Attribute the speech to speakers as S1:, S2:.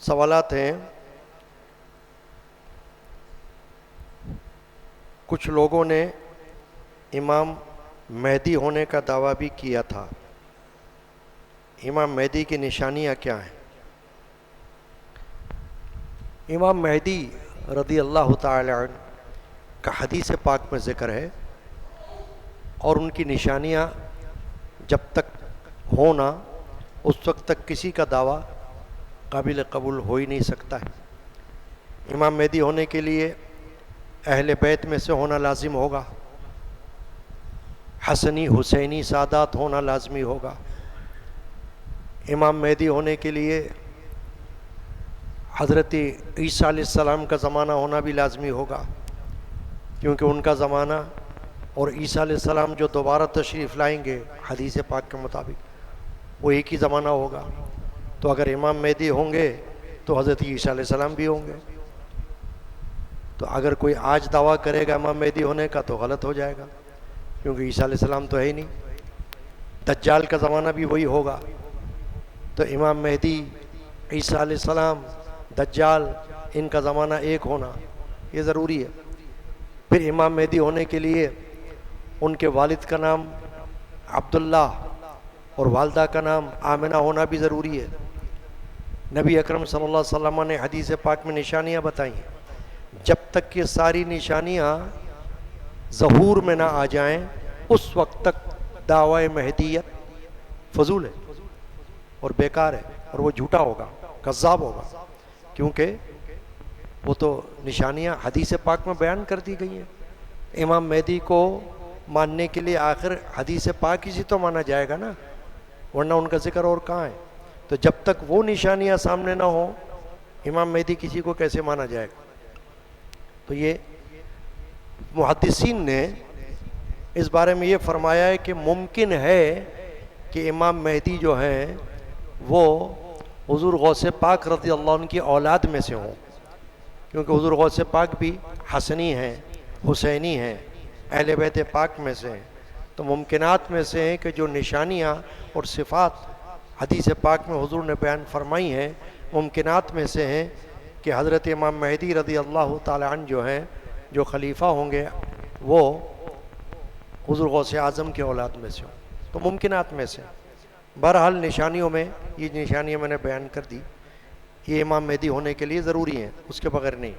S1: سوالات ہیں. کچھ لوگوں نے امام مہدی ہونے کا دعویٰ بھی کیا تھا. امام مہدی کی نشانیاں کیا ہیں؟ امام مہدی رضی اللہ تعالی عنہ کا حدیث پاک میں ذکر ہے، اور ان کی نشانیاں جب تک ہونا اس وقت تک کسی کا دعویٰ قابل قبول ہو ہی نہیں سکتا ہے. امام مہدی ہونے کے لیے اہل بیت میں سے ہونا لازم ہوگا، حسنی حسینی سادات ہونا لازمی ہوگا. امام مہدی ہونے کے لیے حضرت عیسیٰ علیہ السلام کا زمانہ ہونا بھی لازمی ہوگا، کیونکہ ان کا زمانہ اور عیسیٰ علیہ السلام جو دوبارہ تشریف لائیں گے حدیث پاک کے مطابق وہ ایک ہی زمانہ ہوگا. تو اگر امام مہدی ہوں گے تو حضرت عیسیٰ علیہ السلام بھی ہوں گے. تو اگر کوئی آج دعویٰ کرے گا امام مہدی ہونے کا تو غلط ہو جائے گا، کیونکہ عیسیٰ علیہ السلام تو ہے ہی نہیں. دجال کا زمانہ بھی وہی ہوگا. تو امام مہدی، عیسیٰ علیہ السلام، دجال، ان کا زمانہ ایک ہونا یہ ضروری ہے. پھر امام مہدی ہونے کے لیے ان کے والد کا نام عبداللہ اور والدہ کا نام آمنہ ہونا بھی ضروری ہے. نبی اکرم صلی اللہ علیہ وسلم نے حدیث پاک میں نشانیاں بتائیں. جب تک یہ ساری نشانیاں ظہور میں نہ آ جائیں اس وقت تک دعوی مہدیت فضول ہے اور بیکار ہے، اور وہ جھوٹا ہوگا، کذاب ہوگا، کیونکہ وہ تو نشانیاں حدیث پاک میں بیان کر دی گئی ہیں. امام مہدی کو ماننے کے لیے آخر حدیث پاک ہی سے تو مانا جائے گا نا، ورنہ ان کا ذکر اور کہاں ہے. تو جب تک وہ نشانیاں سامنے نہ ہوں امام مہدی کسی کو کیسے مانا جائے گا؟ تو یہ محدثین نے اس بارے میں یہ فرمایا ہے کہ ممکن ہے کہ امام مہدی جو ہیں وہ حضور غوث پاک رضی اللہ عنہ کی اولاد میں سے ہوں، کیونکہ حضور غوث پاک بھی حسنی ہیں، حسینی ہیں، اہل بیت پاک میں سے ہیں. تو ممکنات میں سے ہیں کہ جو نشانیاں اور صفات حدیث پاک میں حضور نے بیان فرمائی ہیں، ممکنات میں سے ہیں کہ حضرت امام مہدی رضی اللہ تعالی عنہ جو ہیں، جو خلیفہ ہوں گے، وہ حضور غوث اعظم کے اولاد میں سے ہوں. تو ممکنات میں سے. بہرحال نشانیوں میں یہ نشانیاں میں نے بیان کر دی، یہ امام مہدی ہونے کے لیے ضروری ہیں، اس کے بغیر نہیں.